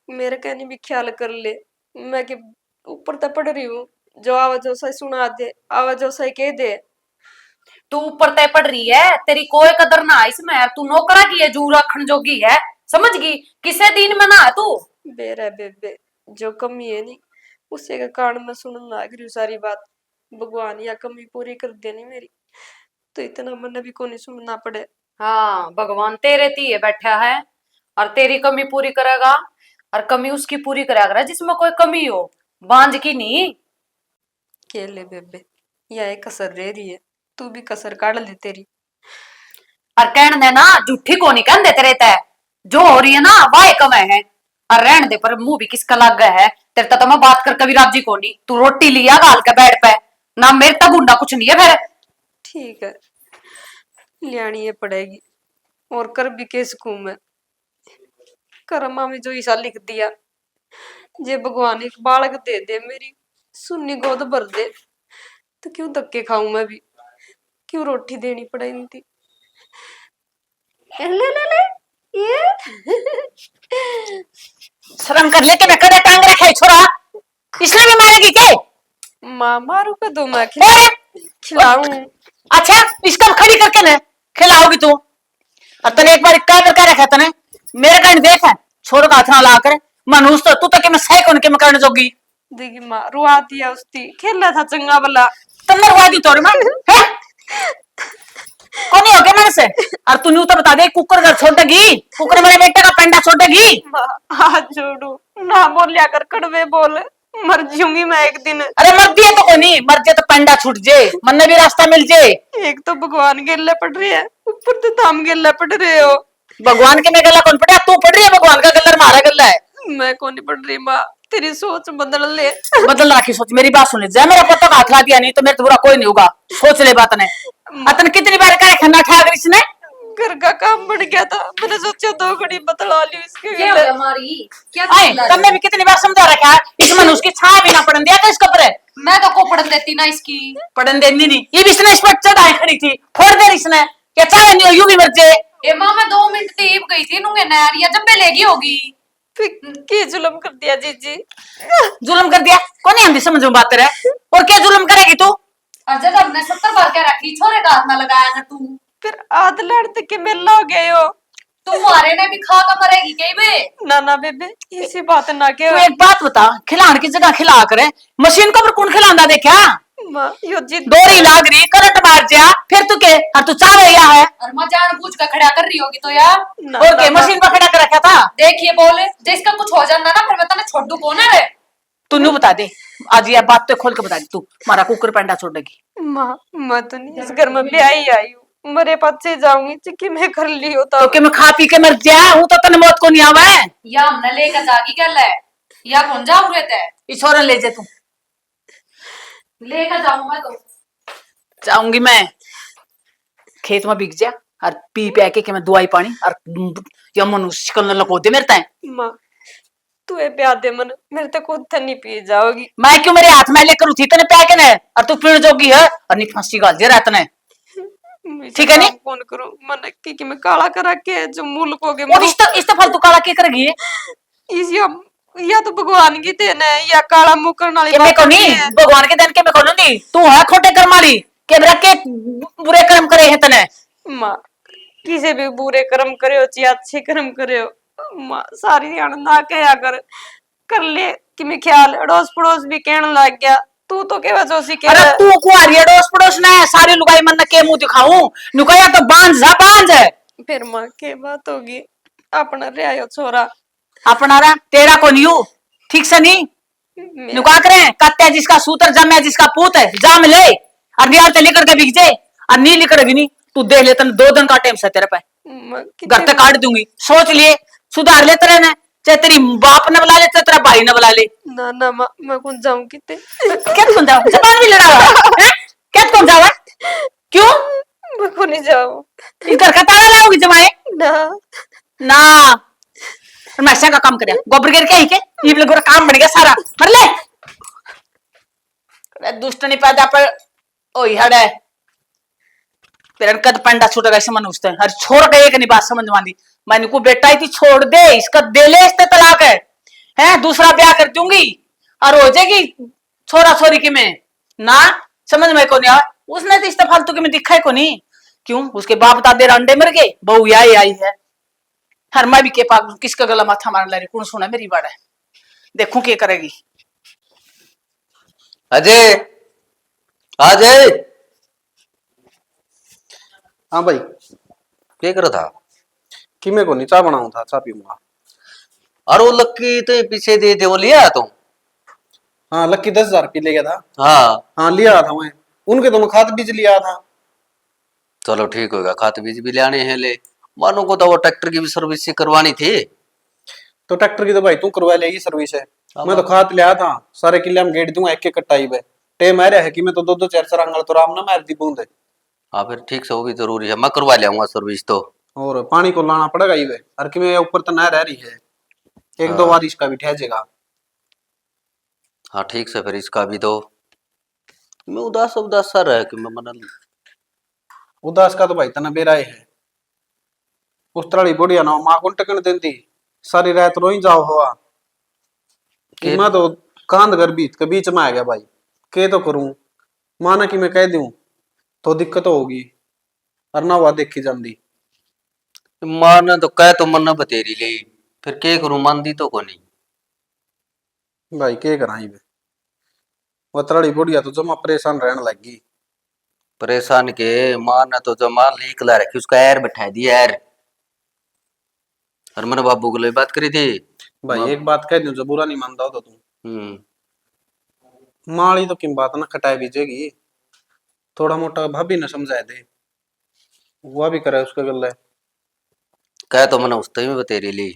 मेरे कहने भी ख्याल कर ले। मैं कि ऊपर तो पढ़ रही हूँ, जो आवाज सही सुना दे, आवाज सही कह दे। तू ऊपर तय पड़ रही है, तेरी कोई कदर ना इसमें। तू नौकरा की है, जू रखन जोगी है, समझ गई? किसे दिन में ना है तू। बेरा बेबे जो कमी है नी उसे के कारण मैं सुनने लग रही हूँ सारी बात। भगवान या कमी पूरी कर देनी मेरी, तो इतना मन भी को नहीं सुनना पड़े। हाँ, भगवान तेरे तीए बैठा है और तेरी कमी पूरी करेगा, और कमी उसकी पूरी करेगा जिसमें कोई कमी हो, बांझ की नहीं। केले बेबे यह एक कसर रह रही है, तू भी कसर काट ले तेरी। और कहने दे ना, झूठी को नहीं कहने तेरे तय, जो हो रही है ना वाह कम है। और रहने दे, पर मुंह भी किसका लग गया है तेरे तो मैं बात कर कभी राजी को नहीं। तू रोटी लिया गाल के बैठ पे ना, मेरे तक गुंडा कुछ नहीं है फिर। ठीक है लियानी ये पड़ेगी, और कर भी के सकूं मैं। कर्मा में जो ईसा लिख दिया, जे भगवान एक बालक दे दे मेरी सुन्नी गोद भर दे, तो क्यों धक्के खाऊं मैं भी, क्यों रोटी देनी पड़े इनकी। ले ले ले ये शर्म कर ले के मैं करे टांग रखे छोरा, इसलिए भी मारेगी के? माँ मारू का दो मैं अरे खिलाऊं। अच्छा इसका खड़ी करके ना खिलाओगी तू? और तने एक बार क्या कर रखा तने मेरे कहीं देख है छोरो का हाथ ना ला कर मनुष्य तो तू तो के मैं सही कौन के मैं करने जोगी। देखी माँ रुआ दिया उसकी, खेला था चंगा वाला। तुम रुआ दी तोरे मां है कौन हो गया मैंने से? और तू न्यू तो बता दे कुकर घर छोड़ेगी, कुकर मेरे बेटे का पेंडा छोड़ेगी? माँ हाथ जोड़ू ना बोलिया कर, कड़वे बोल, मर जाऊंगी मैं एक दिन। अरे मर दिए तो कोई नहीं, मर जाए तो पेंडा छूट जे, मन भी रास्ता मिल जे। एक तो भगवान गेले पड़ रही है, ऊपर तो थाम गेले पड़ रहे हो। भगवान के में गला कौन पड़ा? तू पड़ रही है भगवान का गला, मारा गला है। मैं कौन नहीं पड़ रही माँ, तेरी सोच बदल ले। बदल रखी सोच, मेरी बात सुन ले, जय मेरा पत्ता का हाथ ला दिया नहीं तो मेरे तो बुरा कोई नहीं होगा, सोच ले बात ने। अतन कितनी बार कह खन्ना ठा कर इसने घर का काम बढ़ गया था, मैंने सोचा 2 घड़ी बतला ली इसके क्या हो गले। गया हमारी? क्या आए चिल्ला तब रही मैं है? भी कितनी बार समझा रखा है, इस मनुष्य की छाया भी ना पड़न दिया था इसके ऊपर। मैं तो को पढ़न देती ना इसकी। पड़न देनी नहीं, ये भी इसने इस पर चढ़ाई खड़ी थी, फोड़ दे इसने क्या चाहे नहीं हो यूं भी मर जाए। ए माँ मैं 2 मिनट तीब गई थी नूंगे नैर, या जब पे लेगी होगी। फिर के जुल्म कर दिया जीजी। जुल्म कर दिया कौन नहीं आंधी समझ में बात है, और क्या जुल्म करेगी तू? और जब हमने 70 बार कह रखी छोरे का हाथ ना लगाया कर तू। फिर आध लड़ते के मेला हो गए हो। तुम्हारे ने भी खा कर मरेगी कहीं बे। ना ना बेबे इसी बात ना के। तू एक बात बता, खिलाने की जगह खिला करे, मशीन को पर कौन खिलांदा देखा? माँ यो जिद डोरी लाग रही करंट मार जा फिर तू के, और तू चाह रही है और माँ जान बूझ कर खड़ा कर रही होगी तो यार। ना, और ना, के ना। मशीन पर खड़ा कर रखा था। देखिए बोले जिसका कुछ हो जाना ना फिर मैं तने छोड़ दूं कौन है रे। तू न्यू बता दे, आज ये बात तो खोल के बता दे, तू मारा कुकर पेंडा छोड़ेगी? माँ मैं तो नहीं इस घर में भी आई हूँ, मरे पाछे जाऊंगी चिक्की मैं कर ली होता। तो के मैं खा पी के मर जा हूं तो तने मौत को नहीं आवा है। या हमने लेकर जागी गल है, या कौन जाऊं रे ते? इछोरन ले जा तू। लेकर जाऊं मैं तो। जाऊंगी मैं खेत में बिक जा और पी पी के मैं दवाई पानी और या मनुष्य शिकल न लको दे मेरे ताए। माँ तू ए प्यार दे मन, मेरे तो खुद नहीं पी जाओगी। मैं क्यों मेरे हाथ में लेकर उठी तने प्या के ने, और तू पीण जोगी है और नी फांसी गाल दे रहत ने। ठीक है नी? कौन करूं मन की मैं काला करा के जो मुल्क हो गए। और इस तो फालतू काला के करेगी इस या तो भगवान की देन है या काला मुकरन वाली के मैं बात कोनी होती है। भगवान के देन के मैं कोनी, तू है खोटे कर्म वाली के मेरा के बुरे कर्म करे है तने। माँ किसी भी बुरे कर्म करे हो चाहे अच्छे कर्म करे हो, माँ सारी ना कया कर ले कि मैं ख्याल अड़ोस पड़ोस भी कहने लग गया। तू तो के वजह से कह अरे रहा तू कुआरी अड़ोस पड़ोस ने सारी लुगाई मन के मुंह दिखाऊं नुकया तो बांझ जा बांझ। फिर माँ के बात होगी अपना रियायो छोरा अपना रहा तेरा को नहीं हूं, ठीक से नहीं नुका करे कत्ते जिसका सूतर जमे जिसका पूत है जाम ले और नियाल ते लेकर के बिक जाए और नहीं लिकड़ेगी नहीं तू देख ले तन 2 दिन का टाइम से तेरे पे घर तक काट दूंगी। सोच लिए सुधार ले तेरे ने, चाहे तेरी बाप ने बुला ले चाहे तेरा भाई ने बुला ले। ना ना माँ मैं कौन जाऊं किते क्या कौन जाओ जबान भी लड़ा हुआ है क्या कौन जाओ क्यों? मैं को नहीं जाऊं इस घर का ताला लाओगी जमाए ना। ना? और मैं ऐसा का काम कर गोबर गिर के ही के ये भी लोगों का काम बन गया सारा। मर ले अरे दुष्ट नहीं पैदा पर ओ हड़े तेरे कद पंडा छूटेगा ऐसे मन उसते हर छोड़ के एक नहीं बात समझ मानी मैंने को बेटा ही थी छोड़ दे इसका दे ले इससे तलाक है दूसरा ब्याह कर दूंगी और हो जाएगी छोरा छोरी की मैं ना समझ में को नहीं आ उसने तो इस फालतू के में दिखा है को नहीं क्यों उसके बाप दादे अंडे मर गए बहू आई आई है हर मैं भी के पास किसका गला माथा मार ला रही कौन सुना मेरी बात है देखूं क्या करेगी। अजय अजय हाँ भाई क्या कर रहा था? कि मैं को नहीं चाय बनाऊं था, चाय पीऊंगा। और वो लक्की तो पीछे दे वो लिया तुम? हाँ लक्की 10,000 रुपये ले गया था। हाँ लिया था मैं उनके तो मैं खाद बीज लिया था। चलो ठीक होगा खाते बीज भी लाने हैं ले मानो को तो वो ट्रैक्टर की भी सर्विस करवानी थी। तो ट्रैक्टर की तो भाई तू करवा लेगी सर्विस है। मैं तो खाद लिया था सारे किले में गेट दूंगा एक एक कट्टाई पे टेम आ रहा है कि मैं तो 2-2 4-4 अंगल तो राम ना मार दी बूंद। हाँ फिर ठीक से वो भी जरूरी है मैं करवा लियाऊंगा सर्विस तो। और पानी को लाना पड़ेगा ही वे और कि मैं ऊपर तो नहर रह रही है एक दो बार इसका भी ठहरेगा। हाँ ठीक से फिर इसका भी तो मैं उदास उदास सा रहा कि मैं मन उदास का तो भाई तना बेराए है उस तरह बढ़िया ना माँ को टकन देती सारी रात रोई जाओ हुआ कि मैं तो कांद कर बीच के बीच में आ गया भाई के तो करूं माना कि मैं कह दूं तो दिक्कत होगी और ना हुआ देखी जाती। मारना तो कह तो मन बतेरी ले फिर के करूं मानदी तो को नहीं भाई के कराई वे वो तराड़ी बुढ़िया तो जमा परेशान रहने लगी। परेशान के मारना तो जमा लीक ला रखी उसका एर बैठा दिया एर और मैंने बाबू को बात करी थी। भाई एक बात कह दूं जो बुरा नहीं मानता हो तो हम्म माली तो किम बात ना खटाई बीजेगी थोड़ा मोटा भाभी ने समझाए दे वो भी करे उसका गल है कह तो मैंने उस में बतेरी ली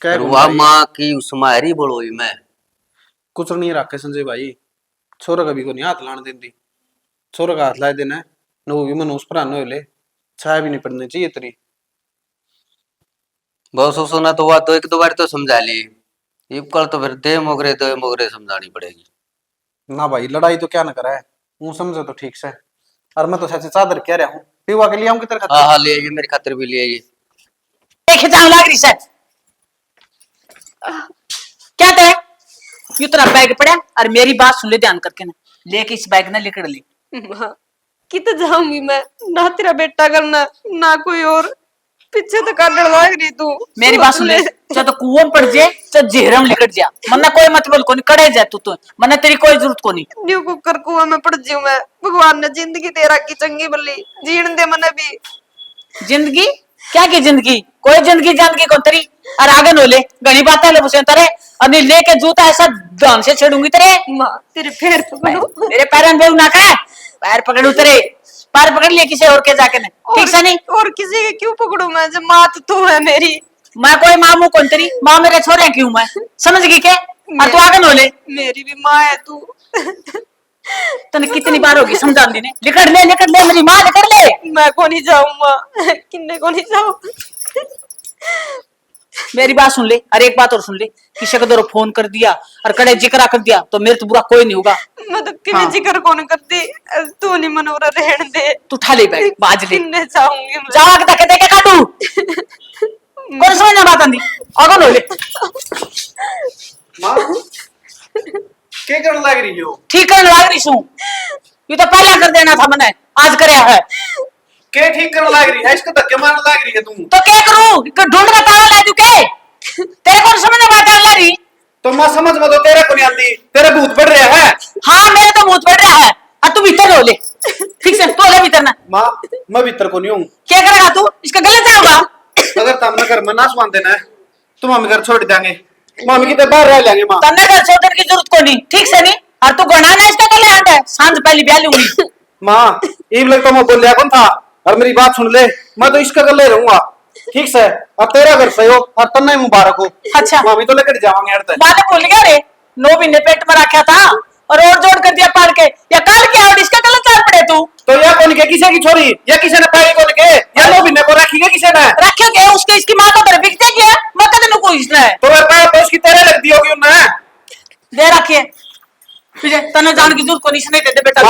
कह और वह माँ की उस मारी बोलोई मैं कुछ नहीं रखे संजय भाई छोरा कभी को नहीं हाथ लाने देती छोरा का हाथ लाए देना नो भी मन उस पर आने ले छाया भी नहीं पड़नी चाहिए तेरी। बहुत सुना तो हुआ तो एक दो बार तो समझा ली कल तो फिर दे मोगरे समझानी पड़ेगी। ना भाई लड़ाई तो क्या ना करा है वो समझे तो ठीक से और मैं तो सच चादर कह रहा हूँ पीवा के लिए आऊँ तेरे हाँ हाँ ले आइए मेरी खातिर भी ले आइए। खिंचाव लाग रही सर क्या थे यू तेरा बैग पड़ा और मेरी बात सुन ले ध्यान करके ना लेके इस बैग ना लेकर ली माँ कित जाऊंगी मैं ना तेरा बेटा करना ना कोई और पीछे तो काटने लाग रही तू मेरी बात सुन ले चाहे तो कुआं पड़ जाए चाहे जेहरम लिकट जा मन्ना कोई मतलब को नहीं कड़े जाए तू मन्ना तेरी कोई जरूरत को नहीं न्यू कुकर कुआं में पड़ जाऊं मैं भगवान ने जिंदगी दे रखी चंगी बल्ली जीण दे मने भी। जिंदगी क्या की जिंदगी कोई जिंदगी जानगी कौन तेरी और आगे नो ले घनी बातें ले पुछे तेरे अभी लेके जूता ऐसा ध्यान से छेड़ूंगी तेरे माँ तेरे पैर पकड़ो मेरे पैर में ना का पैर पकड़ू तेरे पैर पकड़ लिए किसी और के जाके ने ठीक से नहीं और किसी के क्यों पकड़ू मैं जब माँ तो तू है मेरी। मैं कोई मामू कौन तेरी माँ मेरे छोरे क्यों मैं समझ गई के तू आगे नो ले मेरी भी माँ है तू। तने कितनी बार होगी समझा दी ने लिकड़ ले मेरी माँ लिकड़ ले मैं को नहीं जाऊं माँ किन्ने को नहीं जाऊं। मेरी बात सुन ले और एक बात और सुन ले किसी को दो फोन कर दिया और कड़े जिक्र कर दिया तो मेरे तो बुरा कोई नहीं होगा। मैं तो किन्ने जिक्र कौन करती तू नहीं मनोरा रहन दे तू उठा ले बैग बाज ले किन्ने जाऊंगी मैं जावा के देखे के काटू कौन समझ ना बात आंदी आगे लो ले माँ के करने लग रही हो ठीक करने लग रही हूं ये तो पहला कर देना था मैंने आज करया है के ठीक करने लग रही है इसको धक्के मारने लग रही है तुम तो क्या करूं ढूंढ का ताला ले दूं के तेरे को समझ में बात आ रही तो माँ समझ में तो तेरे को नहीं आती तेरे भूत बढ़ रहे हैं। हाँ मेरे तो भूत बढ़ रहा है और तू भीतर लो ले ठीक से तो ले भीतर ना माँ मैं भीतर को नहीं हूँ क्या करेगा तू इसका गलत जाऊंगा अगर तुमने घर में ना सुन देना है तो मम्मी घर छोड़ देंगे मम्मी की तो बाहर रह लेंगे माँ तन्ने घर छोड़ने की जरूरत को नहीं ठीक से नहीं और तू गणा ना इसका कल आंड है सांझ पहली ब्याह लूंगी माँ ये लग तो मैं बोल लिया कौन था और मेरी बात सुन ले मैं तो इसका गले रहूंगा ठीक से और तेरा घर सही हो और तन्ना ही मुबारक हो। अच्छा मम्मी तो लेकर जावांगे यार माने भूल गया रे 9 महीने पेट में रखा था और जोड़ कर दिया पाल के या काल क्या और इसका गलत चाल पड़े तू तो यह कौन के किसे की छोरी या किसी ने पाई कौन के या लो बिन्ने को रखी के किसे ने रखे के उसके इसकी माँ को तर बिकते क्या मत तेन को इसने तो वह पैर तो उसकी तेरे लगती होगी उन्हें दे रखिए तुझे तने जान की जरूरत को नहीं इसने दे दे बेटा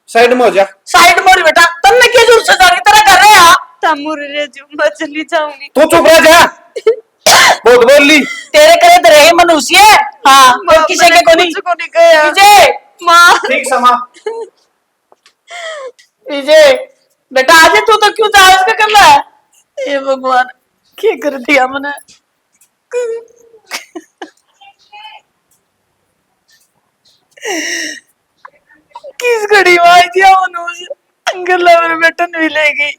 साइड में हो जा साइड मोड़ बेटा तन्ने क्या जरूरत से जान की तरह कर रहे हैं तमुर रे जो मैं चली जाऊंगी। तू चुप रह जा बहुत बोल ली तेरे करे तो रहे मनुष्य हाँ और किसी के को नहीं कुछ को नहीं कहा विजय माँ। ठीक समा विजय बेटा आज तू तो क्यों जा इसका कर रहा है ये भगवान क्या कर दिया मैंने किस घड़ी में आई थी मनुष्य गला मेरे बेटा नहीं लेगी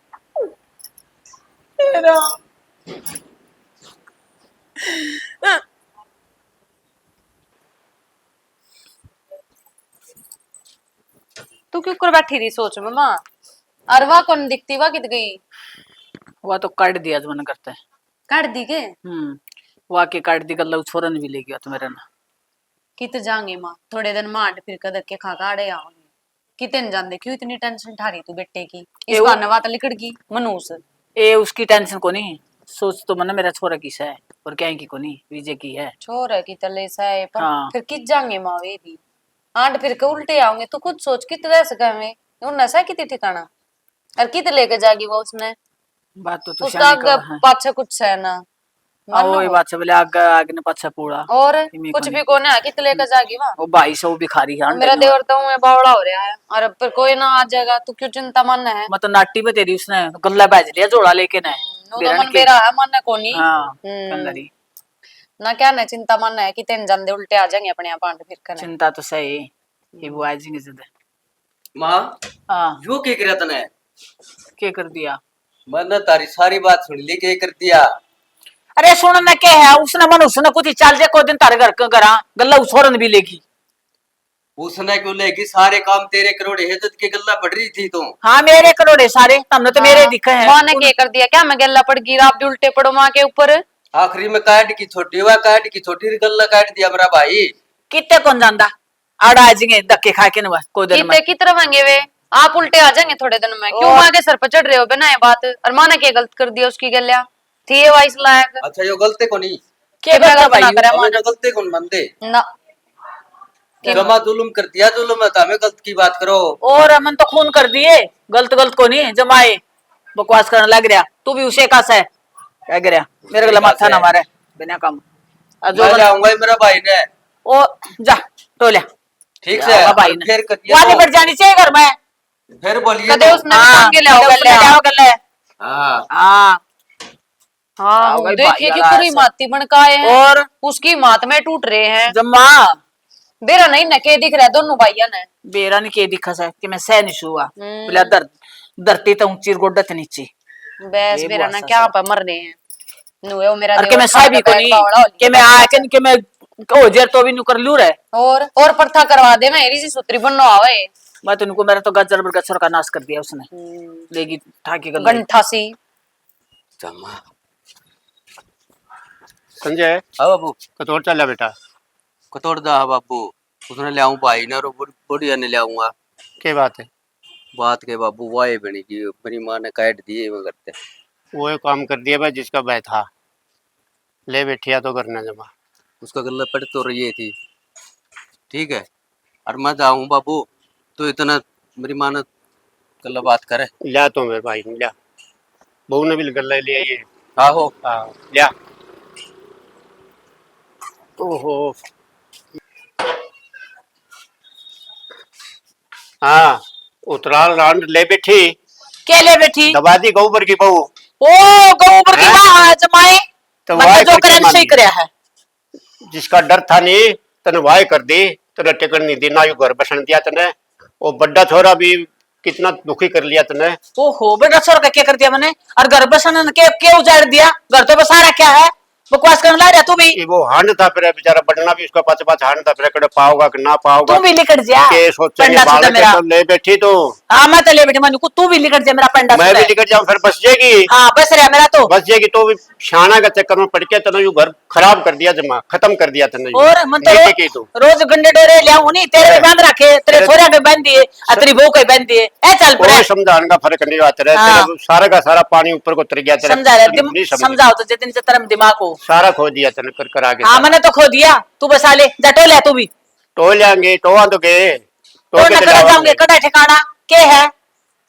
मेरा तू क्यों कर बैठी रही सोच में माँ? अरवा कौन दिखती वा कित गई? वो तो काट दिया जो मैंने करते है काट दी के? वो आके काट दी गल्ला छोरन भी ले गया तो मेरे ना कित जाएंगे माँ? थोड़े दिन मांड फिर कर धक्के खा काड़े आओगे। कितने न जान दे क्यों इतनी टेंशन ठा रही तू बेटे की? इस बहाने बात लिकड़ गई मनूस। ए उसकी टेंशन को नहीं सोच तो मन मेरा छोरा किसा है और क्या की को नहीं विजय की है छोर है कि तले सा है पर हाँ। फिर कित जाएंगे माँ वे भी आंट फिर के उल्टे आओगे तू खुद सोच कित वैसे कहे वो नशा कित ठिकाना और कित लेके जाएगी वो उसने बात तो तू उसका सियानी कर आगे पाछे कुछ है ना मानो वही बात से बोले आगे आगे ने पाछा पूरा और इमी कुछ को भी कोने है कित लेकर जाएगी वहाँ वो भाई से वो भिखारी है मेरा देवर तो मैं बावड़ा हो रहा है और फिर कोई ना आ जाएगा तू क्यों चिंता मन है मतलब नाटी पे तेरी उसने गल्ला भेज लिया जोड़ा लेके ने नो तो मन बेरा है मन कोनी हाँ कंगरी ना क्या ना चिंता मन है कि तेन जान दे उल्टे आ जाएंगे अपने आप आंट फिर करने चिंता तो सही ये वो आज ही जद माँ हाँ यो के करे तने क्या कर दिया मैंने तारी सारी बात सुन ली के कर दिया अरे सुन ना क्या है उसने मन उसने कुछ चाल जे को दिन तारे घर करा गल्ला छोरन भी लेगी उसने क्यों लेगी सारे काम तेरे करोड़ हेजत की गल्ला पड़ रही थी तो हाँ मेरे करोड़े सारे तुमने तो मेरे दिखे हैं माँ ने क्या कर दिया क्या मैं गल्ला पड़ गई आप भी उल्टे पड़ो माँ के ऊपर आखिरी में काट की छोटी हुआ काट की छोटी गल्ला काट दिया मेरा भाई कितने कौन जानता आड़ा आ जाएंगे धक्के खा के ना कोई दिन में कितने की तरफ होंगे वे आप उल्टे आ जाएंगे थोड़े दिन में क्यों माँ के सर पर चढ़ रहे हो बिना ये बात और माँ ने क्या गलत कर दिया उसकी गल्या थी ये वाइस लायक अच्छा यो गलती को नहीं क्या क्या करता गलत ना भाई करे हमें माँ जो गलती कौन मानते ना जमा जुलुम कर दिया जुलुम है तो हमें गलत की बात करो और हमन तो खून कर दिए गलत गलत को नहीं जमाए बकवास करने लग रहा तू भी उसे का है क्या गिरा मेरे गला माथा ना मारे बिना काम मैं जाऊंगा मेरा भाई ने ओ जा टोल्या ठीक जाओगा से भाई ने फिर वाली बढ़ जानी चाहिए घर में फिर बोलिए कदे तो। उसने हाँ, काम के लाओ कदे उसने गल्या क्या गले हाँ हाँ हाँ आओ भाई देखिए भाई कि पूरी ऐसा। माती बनकाए हैं और उसकी मात में टूट रहे हैं जम्मा बेरा नहीं नके दिख रहा दोनों भाइयों ने बेरा ने के दिखा सा कि मैं सह नहीं छुआ बोला धरती तो ऊंची गोड्डा तो नीचे बस ये बेरा बुआ ना सा क्या सा। पर मर रहे हैं नुए वो मेरा और के देवर मैं खा साहबी के को बैठ नहीं बावड़ा हो कि मैं आ के मैं ओ जर तो भी नु कर लू रे और प्रथा करवा दे मैं सी सूत्री बननो आवे मैं तो उनको मेरा तो गजर बरगसर का नाश कर दिया उसने लेगी ठाकी कर गंठा सी जमा संजय हाँ बाबू कतौर चला बेटा कतोड़ दा बाबू उसने ले आऊं भाई ने और बुढ़िया ने ले आऊंगा क्या बात है बात के बाबू वाए बनी की मेरी माँ ने काट दिए वो करते वो एक काम कर दिया भाई जिसका भय था ले बैठिया तो करना जमा उसका गला पड़ तो रही थी ठीक है और मैं जाऊं बाबू तो इतना मेरी माँ ने गला बात करे लिया तो मेरे भाई ने लिया बहू ने भी गल्ला लिया ये आहो हाँ लिया ओहो हाँ उतराल रांड ले बैठी के ले बैठी दबा दी गोबर की बहू ओ गोबर की मां जमाए तो मतलब वाह जो करके करे सही मान करया है जिसका डर था नहीं तने वाय कर दी तने टिकट नहीं दी ना यू घर बसन दिया तने वो बड्डा छोरा भी कितना दुखी कर लिया तने ओहो बेटा छोर का क्या कर दिया मैंने और घर बसन के उजाड़ दिया घर तो बसा रखा है बकवास करने लग रहा तू भी ये वो हांड था फिर बेचारा बढ़ना भी उसका पास पास हांड था फिर कड़े पाओगा कि ना पाओगा तू भी लिकट जा के सोचे पंडा बाल सुधा के मेरा तो ले बैठी तो हाँ मैं तो ले बेटी मनु को तू भी लिकट जा मेरा पंडा मैं सुधा भी है। टिकट जाऊं फिर बस जाएगी हाँ बस रहा मेरा तो बस जाएगी तो भी शाना का चक्कर में पड़ के तने यू घर खराब कर दिया, जमा खत्म कर दिया तने। और मन तो नीचे की तू रोज गंडे डोरे लियाऊं नहीं, तेरे भी बांध रखे, तेरे छोरा के बांध दिए, तेरी बहू के बांध दिए, ए चल पड़े। कोई समझाने का फर्क नहीं आता रहा। हाँ। तेरा सारा का सारा पानी ऊपर को उतर गया तेरा। समझा रहे नहीं समझी। समझाओ तो जितने से तरम दिमाग हो। सारा खो दिया तने कर आगे। हाँ मैंने तो खो दिया, तू बसा ले, जटो ले तू भी। टो लेंगे, टोवा तो के तो न कड़ा जाऊंगे, कड़ा ठिकाना के है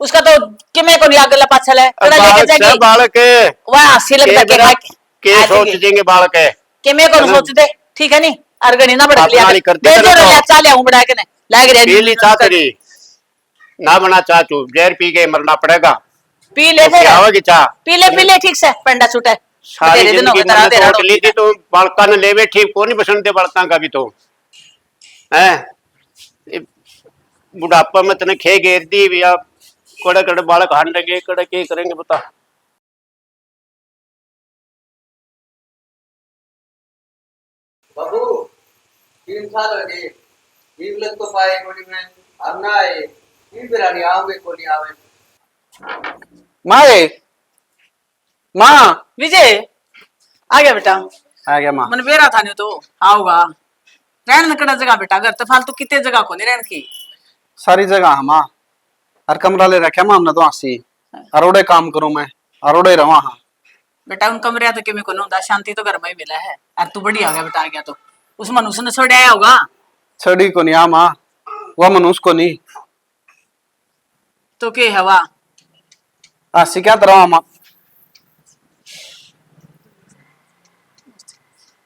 उसका, तो कि मैं को नहीं आगे पाछल है, कड़ा लेके जाएंगे बालक वह हंसी लगता के सोच देंगे बालक है कि मैं को सोच दे, ठीक है नहीं अरगनी ना बढ़ लिया अपना करते दे थे जो ना तो। ले चाले हूं बढ़ा के ने लाग रे पी ली चाह तेरी ना बना चाह, तू जहर पी के मरना पड़ेगा। पी ले तो क्या होगी चाह? पी ले ठीक से पंडा छूटे सारी तेरे दिनों जिंदगी के तरह मैंने तेरा तोड़ ली थी, तो बालका ने लेवे ठीक को नहीं पसंद थे बालका का भी। तो है बुढ़ापा में तने खे घेर दी भैया, कड़े कड़े बालक हान लगे, कड़े के करेंगे बता। बाबू 3 साल हो गए, जीव लग तो पाए कोनी में, अब ना आए, इन बिरानी आओगे कोनी आवे। माए, माँ विजय आ गया बेटा। आ गया माँ। मन बेरा था नहीं तो आओगा रहने कड़ा जगह बेटा, घर तो फालतू कितने जगह को नहीं रहने की सारी जगह है माँ, हर कमरा ले रखा माँ हमने तो हंसी, अरोड़े काम करूं मैं, अरोड़े रवा हाँ। बेटा उन कमरे तो किमें को नहीं होता, शांति तो घर में ही मिला है। और तू बढ़िया हो गया बेटा, आ गया तो उस मनुष्य ने छोड़ आया होगा। छड़ी को नहीं आ माँ, वह मनुष्य को नहीं। तो के हवा हंसी क्या तरह माँ।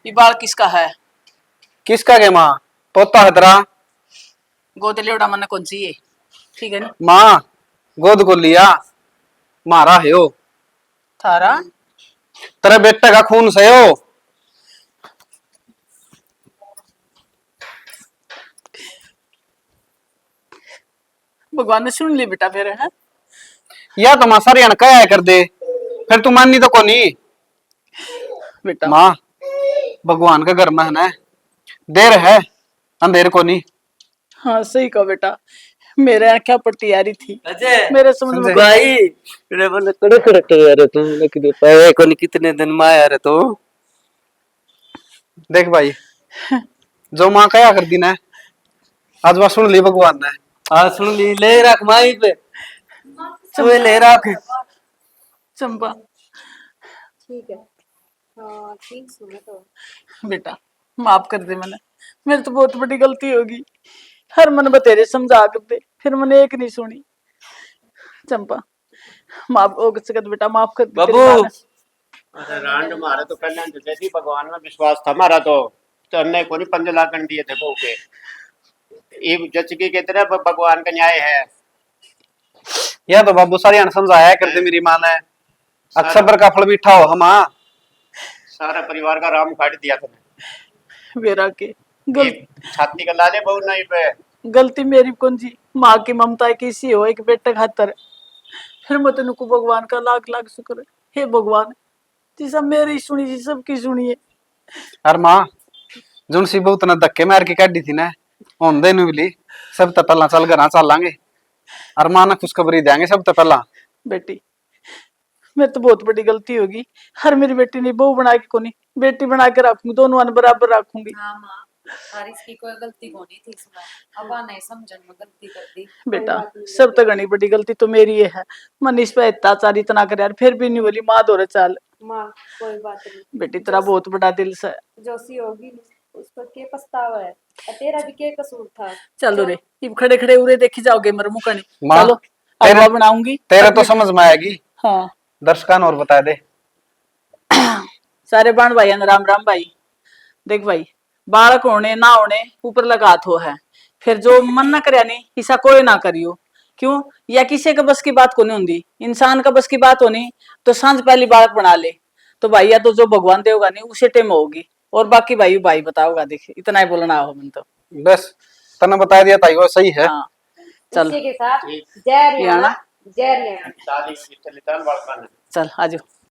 ये बाल किसका है? किसका के माँ? पोता है तेरा। गोद लेवड़ा मन कौन सी है, ठीक है ना माँ गोद को लिया, मारा है हो थारा। तेरे बेटे का खून से हो। भगवान ने सुन ली बेटा फिर है। या तो माँ सारियान कह कर दे, फिर तू माननी तो को नहीं बेटा माँ। भगवान का घर में है ना, देर है अंधेर को नहीं। हाँ सही कहा बेटा, मेरे आंखें पट्टी आ रही थी, अजय मेरे समझ में भाई रे बोले कड़े कड़े कर यार तू लेकिन पाए को नहीं कितने दिन में आया रे तू। देख भाई जो माँ कया कर दी ना, आज वह सुन ली भगवान ने। हाँ सुन ली, ले रख माई पे तू ले रख। चंपा ठीक है। हाँ ठीक सुना तो। बेटा माफ कर दे मैंने, मेरी तो बहुत बड़ी गलती होगी। हर मन बतेरे समझा कर दे, फिर मैंने एक नहीं सुनी। चंपा माफ हो सकत बेटा, माफ कर दे तेरी बाबू। माँ ने। अरे रांड मारे तो पहले जैसे भगवान में विश्वास था हमारा, तो अन्य को नहीं 5 लाख दिए थे बहू के। ये जचगी के तरह भगवान का न्याय है। या तो बाबू सारियान समझाया कर दे मेरी माँ ने, अक्सर का फल मीठा हो हम। सारा परिवार का राम काट दिया था। बेरा के छाती का लाले बहू नहीं पे। गलती मेरी कौन सी, माँ की ममता किसी हो एक बेटे खातर। फिर मैं तेन को भगवान का लाख लाख शुक्र है। हे भगवान जिसा मेरी सुनी जी सबकी सुनिए। अरे माँ जुन सी बहुत ने धक्के मार के काटी थी ना, होंदे नु मिली सब तो पहला चल घर चलांगे, अरे माँ ने खुशखबरी देंगे सब तो पहला। बेटी मेरे तो बहुत बड़ी गलती होगी, हर मेरी बेटी ने बहू बना के कोनी, बेटी बना के रखूंगी, दोनों बराबर रखूंगी। हाँ माँ, और इसकी कोई गलती को नहीं थी इसमें, अब नहीं समझन में गलती कर दी। बेटा सब तो घनी बड़ी गलती तो मेरी ये है, मन इस पे अत्याचार इतना करे यार, फिर भी नहीं बोली माँ दौरे चाल। माँ कोई बात नहीं, बेटी तेरा बहुत बड़ा दिल से। जो सी होगी उस पर के पछतावा है, और तेरा भी के कसूर था। चलो रे इब खड़े खड़े उरे देखी जाओगे मेरे मुकनी। माँ, चलो तेरा- हलवा बनाऊंगी तेरे तो समझ में आएगी, हाँ। दर्शकान और बता दे। सारे बाण भाई राम राम भाई। देख भाई बालक होने ना होने ऊपर लगा हो है, फिर जो मन ना करे नहीं ऐसा कोई ना करियो। क्यों या किसी का बस की बात को नहीं होती, इंसान का बस की बात होनी तो सांझ पहली बालक बना ले तो भाई, या तो जो भगवान देगा नहीं उसे टेम होगी, और बाकी भाई भाई बताओगा। देख इतना ही बोलना हो मन तो बस तने बता दिया था वो सही है। हाँ चल इसी के साथ जय हरियाणा, जय हरियाणा। शादी चलिता बालका ने। चल आजो।